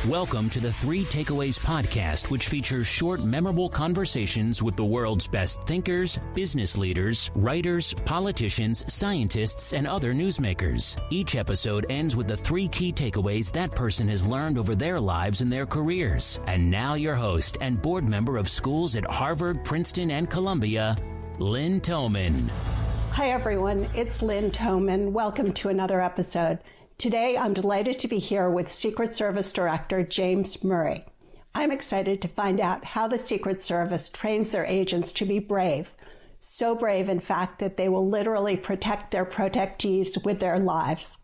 Welcome to the Three Takeaways podcast, which features short, memorable conversations with the world's best thinkers, business leaders, writers, politicians, scientists, and other newsmakers. Each episode ends with the three key takeaways that person has learned over their lives and their careers. And now your host and board member of schools at Harvard, Princeton, and Columbia, Lynn Toman. Hi, everyone. It's Lynn Toman. Welcome to another episode. Today, I'm delighted to be here with Secret Service Director James Murray. I'm excited to find out how the Secret Service trains their agents to be brave. So brave, in fact, that they will literally protect their protectees with their lives.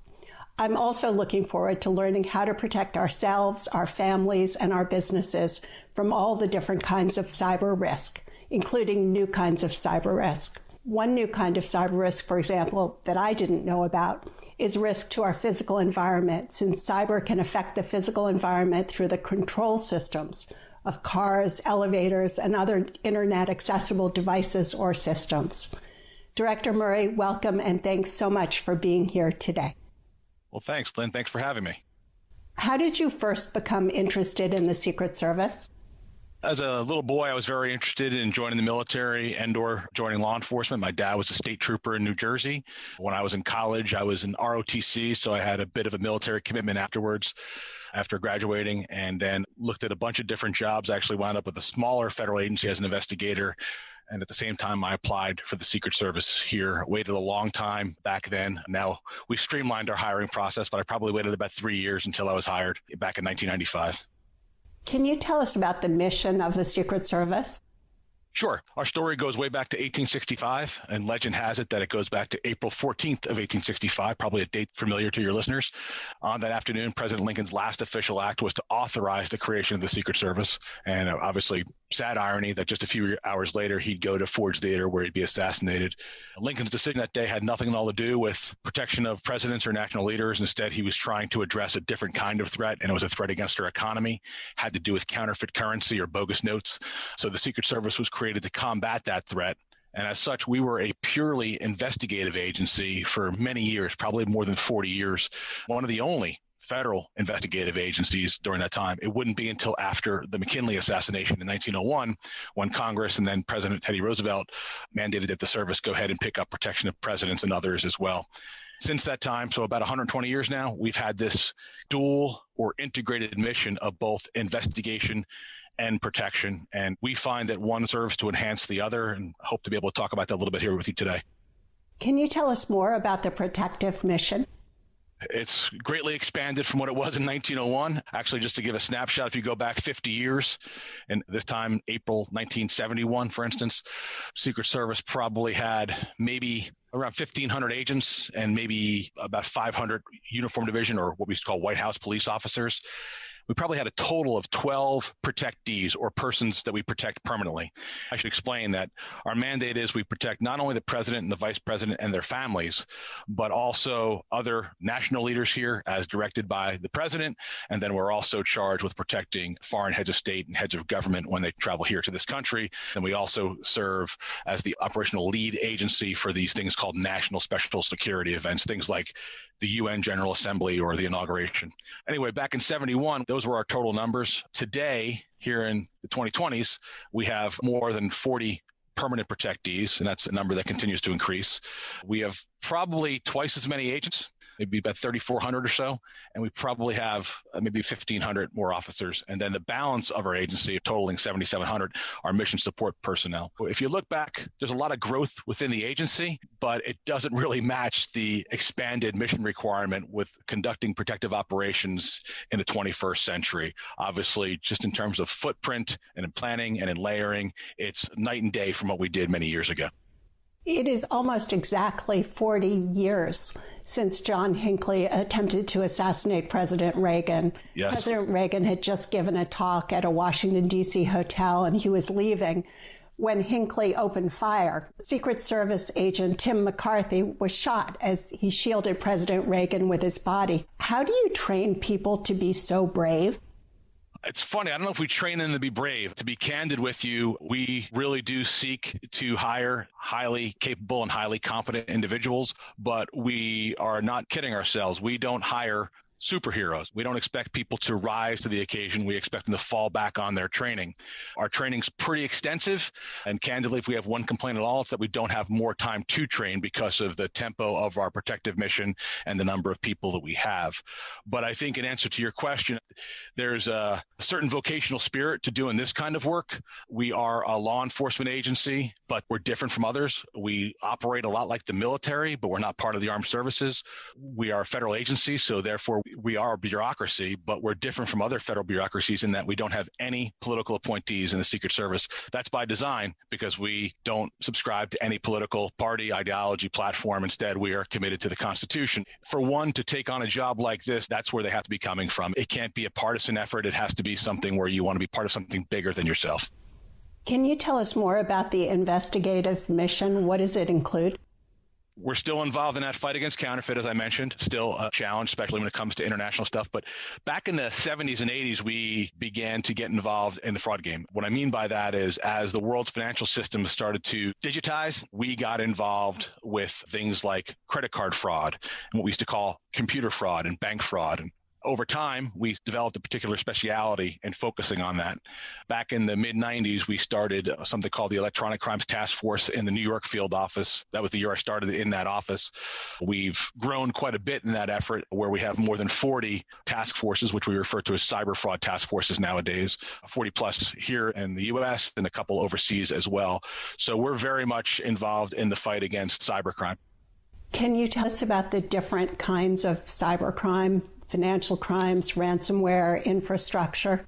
I'm also looking forward to learning how to protect ourselves, our families, and our businesses from all the different kinds of cyber risk, including new kinds of cyber risk. One new kind of cyber risk, for example, that I didn't know about is risk to our physical environment, since cyber can affect the physical environment through the control systems of cars, elevators, and other internet-accessible devices or systems. Director Murray, welcome, and thanks so much for being here today. Well, thanks, Lynn. Thanks for having me. How did you first become interested in the Secret Service? As a little boy, I was very interested in joining the military and/or joining law enforcement. My dad was a state trooper in New Jersey. When I was in college, I was in ROTC, so I had a bit of a military commitment afterwards, after graduating, and then looked at a bunch of different jobs. I actually wound up with a smaller federal agency as an investigator. And at the same time, I applied for the Secret Service here. Waited a long time back then. Now, we streamlined our hiring process, but I probably waited about 3 years until I was hired back in 1995. Can you tell us about the mission of the Secret Service? Sure. Our story goes way back to 1865, and legend has it that it goes back to April 14th of 1865, probably a date familiar to your listeners. On that afternoon, President Lincoln's last official act was to authorize the creation of the Secret Service. And obviously, sad irony that just a few hours later, he'd go to Ford's Theater where he'd be assassinated. Lincoln's decision that day had nothing at all to do with protection of presidents or national leaders. Instead, he was trying to address a different kind of threat, and it was a threat against our economy, had to do with counterfeit currency or bogus notes. So the Secret Service was created to combat that threat. And as such, we were a purely investigative agency for many years, probably more than 40 years, one of the only federal investigative agencies during that time. It wouldn't be until after the McKinley assassination in 1901 when Congress and then President Teddy Roosevelt mandated that the service go ahead and pick up protection of presidents and others as well. Since that time, so about 120 years now, we've had this dual or integrated mission of both investigation and protection. And we find that one serves to enhance the other, and hope to be able to talk about that a little bit here with you today. Can you tell us more about the protective mission? It's greatly expanded from what it was in 1901. Actually, just to give a snapshot, if you go back 50 years, and this time, April 1971, for instance, Secret Service probably had maybe around 1,500 agents and maybe about 500 uniform division, or what we used to call White House police officers. We probably had a total of 12 protectees, or persons that we protect permanently. I should explain that our mandate is we protect not only the president and the vice president and their families, but also other national leaders here as directed by the president. And then we're also charged with protecting foreign heads of state and heads of government when they travel here to this country. And we also serve as the operational lead agency for these things called national special security events, things like the UN General Assembly or the inauguration. Anyway, back in 71, those were our total numbers. Today, here in the 2020s, we have more than 40 permanent protectees, and that's a number that continues to increase. We have probably twice as many agents, maybe about 3,400 or so, and we probably have maybe 1,500 more officers. And then the balance of our agency, totaling 7,700, are mission support personnel. If you look back, there's a lot of growth within the agency, but it doesn't really match the expanded mission requirement with conducting protective operations in the 21st century. Obviously, just in terms of footprint and in planning and in layering, it's night and day from what we did many years ago. It is almost exactly 40 years since John Hinckley attempted to assassinate President Reagan. Yes. President Reagan had just given a talk at a Washington, D.C. hotel, and he was leaving when Hinckley opened fire. Secret Service agent Tim McCarthy was shot as he shielded President Reagan with his body. How do you train people to be so brave? It's funny. I don't know if we train them to be brave. To be candid with you, we really do seek to hire highly capable and highly competent individuals, but we are not kidding ourselves. We don't hire superheroes. We don't expect people to rise to the occasion. We expect them to fall back on their training. Our training's pretty extensive. And candidly, if we have one complaint at all, it's that we don't have more time to train because of the tempo of our protective mission and the number of people that we have. But I think in answer to your question, there's a certain vocational spirit to doing this kind of work. We are a law enforcement agency, but we're different from others. We operate a lot like the military, but we're not part of the armed services. We are a federal agency, so therefore we are a bureaucracy, but we're different from other federal bureaucracies in that we don't have any political appointees in the Secret Service. That's by design because we don't subscribe to any political party, ideology, platform. Instead, we are committed to the Constitution. For one to take on a job like this, that's where they have to be coming from. It can't be a partisan effort. It has to be something where you want to be part of something bigger than yourself. Can you tell us more about the investigative mission? What does it include? We're still involved in that fight against counterfeit, as I mentioned, still a challenge, especially when it comes to international stuff. But back in the 70s and 80s, we began to get involved in the fraud game. What I mean by that is as the world's financial system started to digitize, we got involved with things like credit card fraud and what we used to call computer fraud and bank fraud. And over time, we developed a particular speciality in focusing on that. Back in the mid-90s, we started something called the Electronic Crimes Task Force in the New York field office. That was the year I started in that office. We've grown quite a bit in that effort, where we have more than 40 task forces, which we refer to as cyber fraud task forces nowadays, 40 plus here in the U.S. and a couple overseas as well. So we're very much involved in the fight against cybercrime. Can you tell us about the different kinds of cybercrime? Financial crimes, ransomware, infrastructure?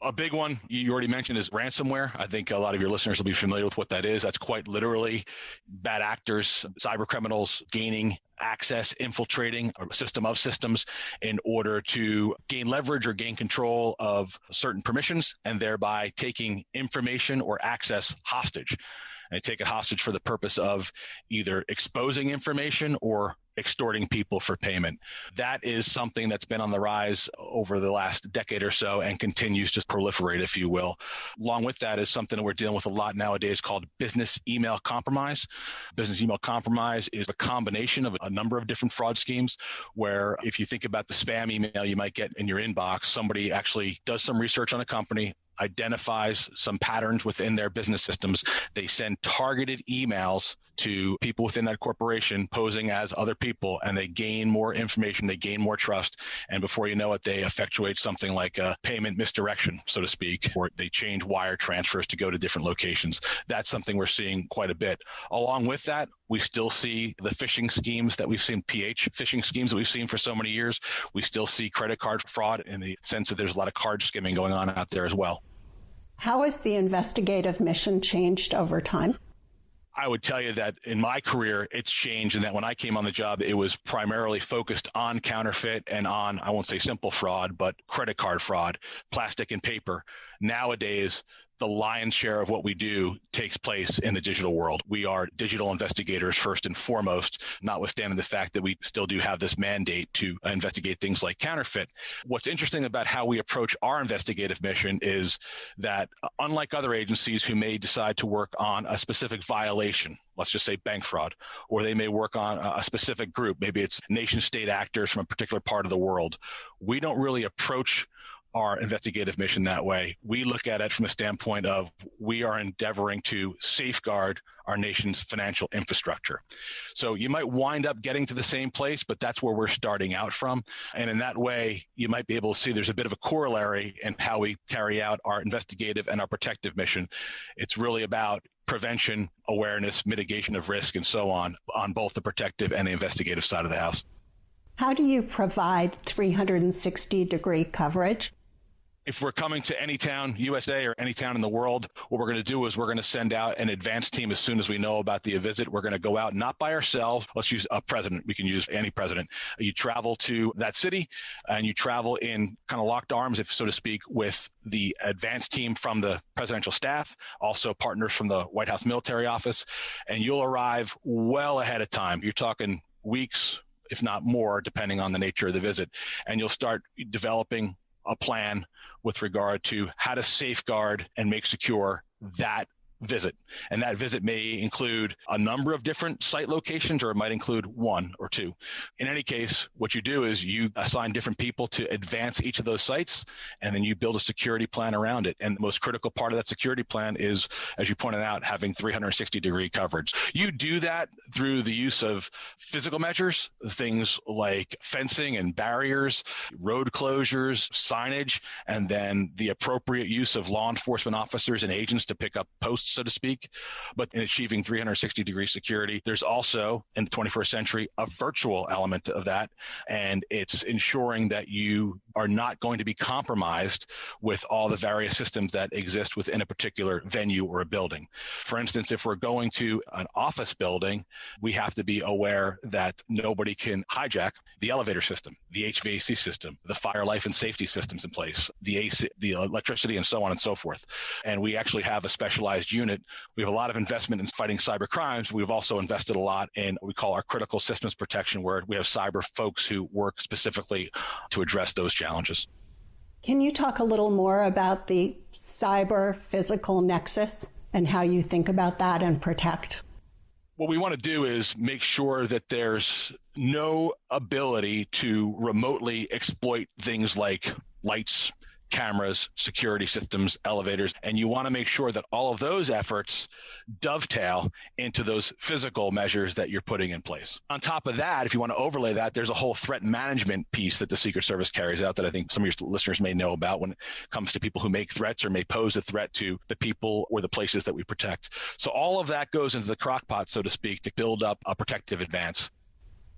A big one you already mentioned is ransomware. I think a lot of your listeners will be familiar with what that is. That's quite literally bad actors, cyber criminals gaining access, infiltrating a system of systems in order to gain leverage or gain control of certain permissions and thereby taking information or access hostage. And they take it hostage for the purpose of either exposing information or extorting people for payment. That is something that's been on the rise over the last decade or so and continues to proliferate, if you will. Along with that is something that we're dealing with a lot nowadays called business email compromise. Business email compromise is a combination of a number of different fraud schemes where if you think about the spam email you might get in your inbox, somebody actually does some research on a company, identifies some patterns within their business systems. They send targeted emails to people within that corporation posing as other people, and they gain more information, they gain more trust, and before you know it, they effectuate something like a payment misdirection, so to speak, or they change wire transfers to go to different locations. That's something we're seeing quite a bit. Along with that, we still see the phishing schemes that we've seen, phishing schemes that we've seen for so many years. We still see credit card fraud in the sense that there's a lot of card skimming going on out there as well. How has the investigative mission changed over time? I would tell you that in my career, it's changed, and that when I came on the job, it was primarily focused on counterfeit and on, I won't say simple fraud, but credit card fraud, plastic and paper. Nowadays, the lion's share of what we do takes place in the digital world. We are digital investigators first and foremost, notwithstanding the fact that we still do have this mandate to investigate things like counterfeit. What's interesting about how we approach our investigative mission is that unlike other agencies who may decide to work on a specific violation, let's just say bank fraud, or they may work on a specific group, maybe it's nation state actors from a particular part of the world, we don't really approach our investigative mission that way. We look at it from a standpoint of we are endeavoring to safeguard our nation's financial infrastructure. So you might wind up getting to the same place, but that's where we're starting out from. And in that way, you might be able to see there's a bit of a corollary in how we carry out our investigative and our protective mission. It's really about prevention, awareness, mitigation of risk, and so on both the protective and the investigative side of the house. How do you provide 360-degree coverage? If we're coming to any town, USA, or any town in the world, what we're going to do is we're going to send out an advance team as soon as we know about the visit. We're going to go out not by ourselves. Let's use a president. We can use any president. You travel to that city and you travel in kind of locked arms, if so to speak, with the advance team from the presidential staff, also partners from the White House military office, and you'll arrive well ahead of time. You're talking weeks, if not more, depending on the nature of the visit, and you'll start developing a plan with regard to how to safeguard and make secure that visit. And that visit may include a number of different site locations, or it might include one or two. In any case, what you do is you assign different people to advance each of those sites, and then you build a security plan around it. And the most critical part of that security plan is, as you pointed out, having 360-degree coverage. You do that through the use of physical measures, things like fencing and barriers, road closures, signage, and then the appropriate use of law enforcement officers and agents to pick up posts, so to speak. But in achieving 360-degree security, there's also, in the 21st century, a virtual element of that. And it's ensuring that you are not going to be compromised with all the various systems that exist within a particular venue or a building. For instance, if we're going to an office building, we have to be aware that nobody can hijack the elevator system, the HVAC system, the fire, life, and safety systems in place, the AC, the electricity, and so on and so forth. And we actually have a specialized unit. We have a lot of investment in fighting cyber crimes. We've also invested a lot in what we call our critical systems protection, where we have cyber folks who work specifically to address those challenges. Can you talk a little more about the cyber physical nexus and how you think about that and protect? What we want to do is make sure that there's no ability to remotely exploit things like lights, cameras, security systems, elevators, and you want to make sure that all of those efforts dovetail into those physical measures that you're putting in place. On top of that, if you want to overlay that, there's a whole threat management piece that the Secret Service carries out that I think some of your listeners may know about when it comes to people who make threats or may pose a threat to the people or the places that we protect. So all of that goes into the crock pot, so to speak, to build up a protective advance.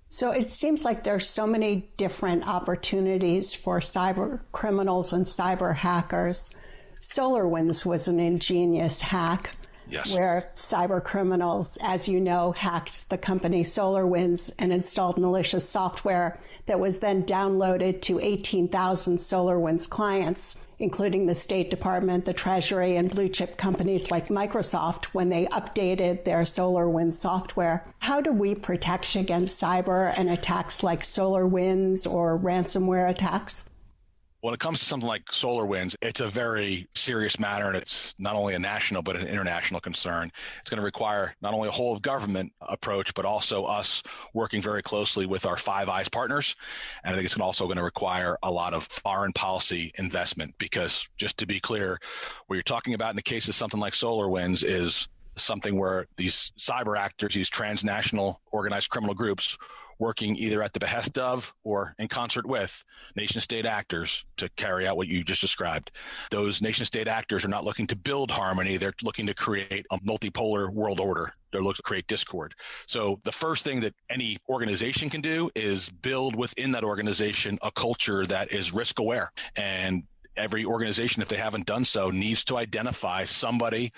So it seems like there's so many different opportunities for cyber criminals and cyber hackers. SolarWinds was an ingenious hack. Yes. Where cyber criminals, as you know, hacked the company SolarWinds and installed malicious software that was then downloaded to 18,000 SolarWinds clients, including the State Department, the Treasury, and blue chip companies like Microsoft when they updated their SolarWinds software. How do we protect against cyber and attacks like SolarWinds or ransomware attacks? When it comes to something like SolarWinds, it's a very serious matter, and it's not only a national but an international concern. It's going to require not only a whole of government approach, but also us working very closely with our Five Eyes partners. And I think it's also going to require a lot of foreign policy investment, because just to be clear, what you're talking about in the case of something like SolarWinds is something where these cyber actors, these transnational organized criminal groups, working either at the behest of or in concert with nation-state actors to carry out what you just described. Those nation-state actors are not looking to build harmony. They're looking to create a multipolar world order. They're looking to create discord. So the first thing that any organization can do is build within that organization a culture that is risk aware. And every organization, if they haven't done so, needs to identify somebody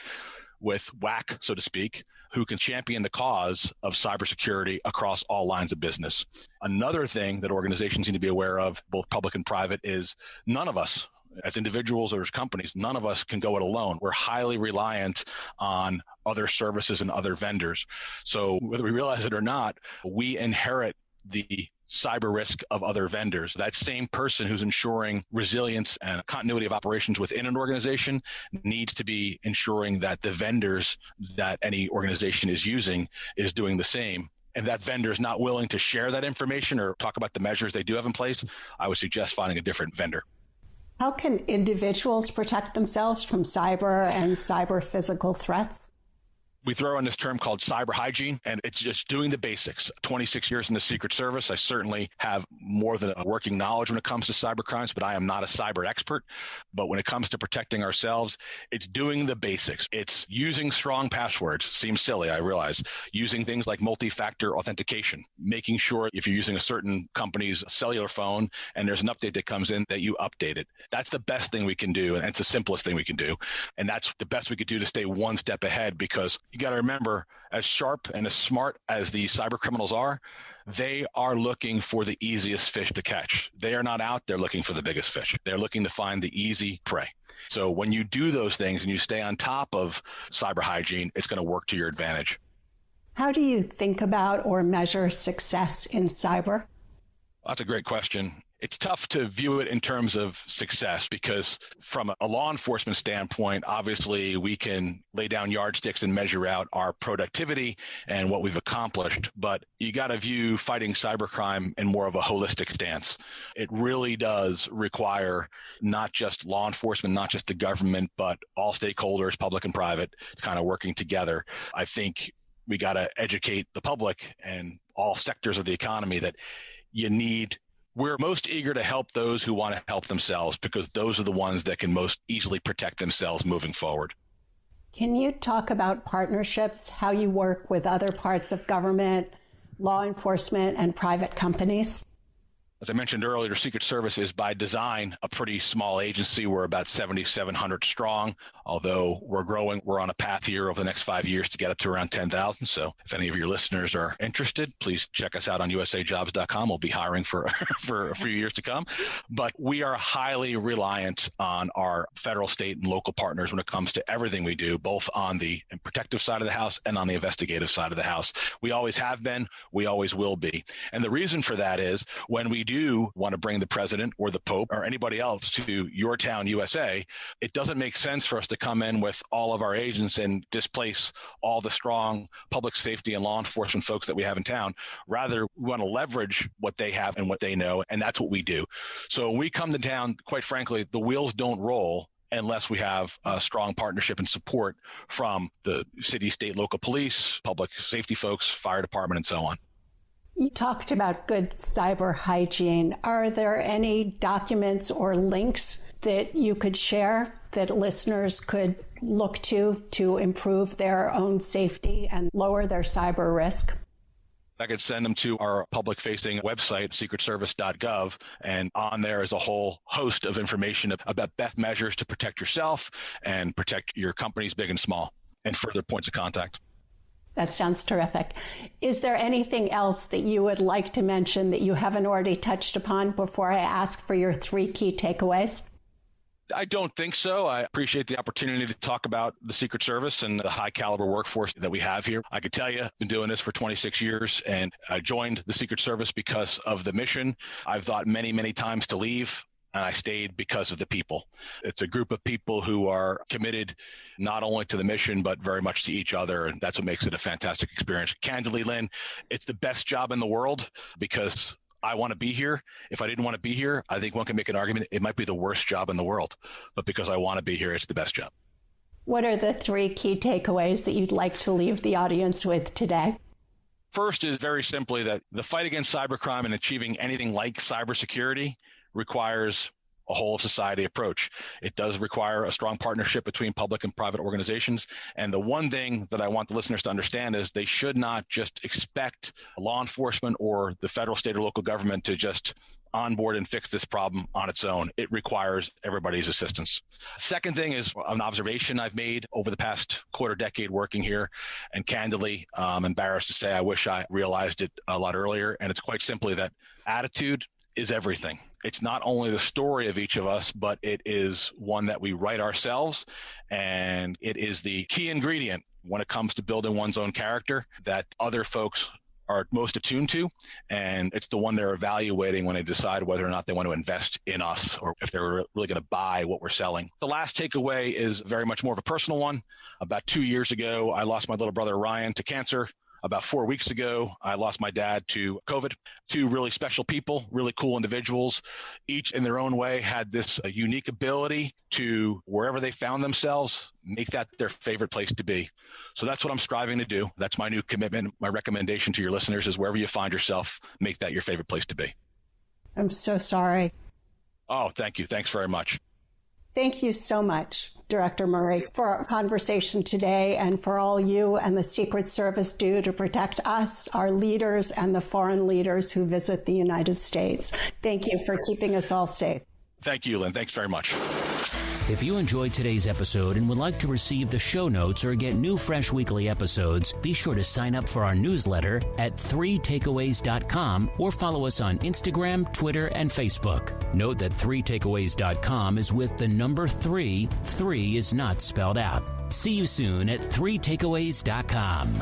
with whack, so to speak, who can champion the cause of cybersecurity across all lines of business. Another thing that organizations need to be aware of, both public and private, is none of us, as individuals or as companies, none of us can go it alone. We're highly reliant on other services and other vendors. So whether we realize it or not, we inherit the cyber risk of other vendors. That same person who's ensuring resilience and continuity of operations within an organization needs to be ensuring that the vendors that any organization is using is doing the same. And that vendor is not willing to share that information or talk about the measures they do have in place, I would suggest finding a different vendor. How can individuals protect themselves from cyber and cyber physical threats? We throw in this term called cyber hygiene, and it's just doing the basics. 26 years in the Secret Service, I certainly have more than a working knowledge when it comes to cyber crimes, but I am not a cyber expert. But when it comes to protecting ourselves, it's doing the basics. It's using strong passwords. Seems silly, I realize. Using things like multi-factor authentication, making sure if you're using a certain company's cellular phone and there's an update that comes in, that you update it. That's the best thing we can do, and it's the simplest thing we can do. And that's the best we could do to stay one step ahead, because you got to remember, as sharp and as smart as the cyber criminals are, they are looking for the easiest fish to catch. They are not out there looking for the biggest fish. They're looking to find the easy prey. So when you do those things and you stay on top of cyber hygiene, it's going to work to your advantage. How do you think about or measure success in cyber? That's a great question. It's tough to view it in terms of success because from a law enforcement standpoint, obviously we can lay down yardsticks and measure out our productivity and what we've accomplished. But you got to view fighting cybercrime in more of a holistic stance. It really does require not just law enforcement, not just the government, but all stakeholders, public and private, kind of working together. I think we got to educate the public and all sectors of the economy that we're most eager to help those who want to help themselves because those are the ones that can most easily protect themselves moving forward. Can you talk about partnerships, how you work with other parts of government, law enforcement, and private companies? As I mentioned earlier, Secret Service is by design a pretty small agency. We're about 7,700 strong, although we're growing. We're on a path here over the next 5 years to get up to around 10,000. So if any of your listeners are interested, please check us out on usajobs.com. We'll be hiring for a few years to come. But we are highly reliant on our federal, state, and local partners when it comes to everything we do, both on the protective side of the house and on the investigative side of the house. We always have been. We always will be. And the reason for that is when we do want to bring the president or the Pope or anybody else to your town, USA, it doesn't make sense for us to come in with all of our agents and displace all the strong public safety and law enforcement folks that we have in town. Rather, we want to leverage what they have and what they know, and that's what we do. So when we come to town, quite frankly, the wheels don't roll unless we have a strong partnership and support from the city, state, local police, public safety folks, fire department, and so on. You talked about good cyber hygiene. Are there any documents or links that you could share that listeners could look to improve their own safety and lower their cyber risk? I could send them to our public-facing website, secretservice.gov, and on there is a whole host of information about best measures to protect yourself and protect your companies, big and small, and further points of contact. That sounds terrific. Is there anything else that you would like to mention that you haven't already touched upon before I ask for your 3 key takeaways? I don't think so. I appreciate the opportunity to talk about the Secret Service and the high caliber workforce that we have here. I could tell you, I've been doing this for 26 years, and I joined the Secret Service because of the mission. I've thought many, many times to leave, and I stayed because of the people. It's a group of people who are committed not only to the mission, but very much to each other. And that's what makes it a fantastic experience. Candidly, Lynn, it's the best job in the world because I want to be here. If I didn't want to be here, I think one can make an argument it might be the worst job in the world. But because I want to be here, it's the best job. What are the 3 key takeaways that you'd like to leave the audience with today? First is very simply that the fight against cybercrime and achieving anything like cybersecurity requires a whole of society approach. It does require a strong partnership between public and private organizations. And the one thing that I want the listeners to understand is they should not just expect law enforcement or the federal, state, or local government to just onboard and fix this problem on its own. It requires everybody's assistance. Second thing is an observation I've made over the past quarter decade working here. And candidly, I'm embarrassed to say I wish I realized it a lot earlier. And it's quite simply that attitude is everything. It's not only the story of each of us, but it is one that we write ourselves. And it is the key ingredient when it comes to building one's own character that other folks are most attuned to. And it's the one they're evaluating when they decide whether or not they want to invest in us or if they're really going to buy what we're selling. The last takeaway is very much more of a personal one. About 2 years ago, I lost my little brother Ryan to cancer. About 4 weeks ago, I lost my dad to COVID. 2 really special people, really cool individuals. Each in their own way had this unique ability to, wherever they found themselves, make that their favorite place to be. So that's what I'm striving to do. That's my new commitment. My recommendation to your listeners is wherever you find yourself, make that your favorite place to be. I'm so sorry. Oh, thank you. Thanks very much. Thank you so much, Director Murray, for our conversation today and for all you and the Secret Service do to protect us, our leaders, and the foreign leaders who visit the United States. Thank you for keeping us all safe. Thank you, Lynn. Thanks very much. If you enjoyed today's episode and would like to receive the show notes or get new fresh weekly episodes, be sure to sign up for our newsletter at 3takeaways.com or follow us on Instagram, Twitter, and Facebook. Note that 3takeaways.com is with the number 3. 3 is not spelled out. See you soon at 3takeaways.com.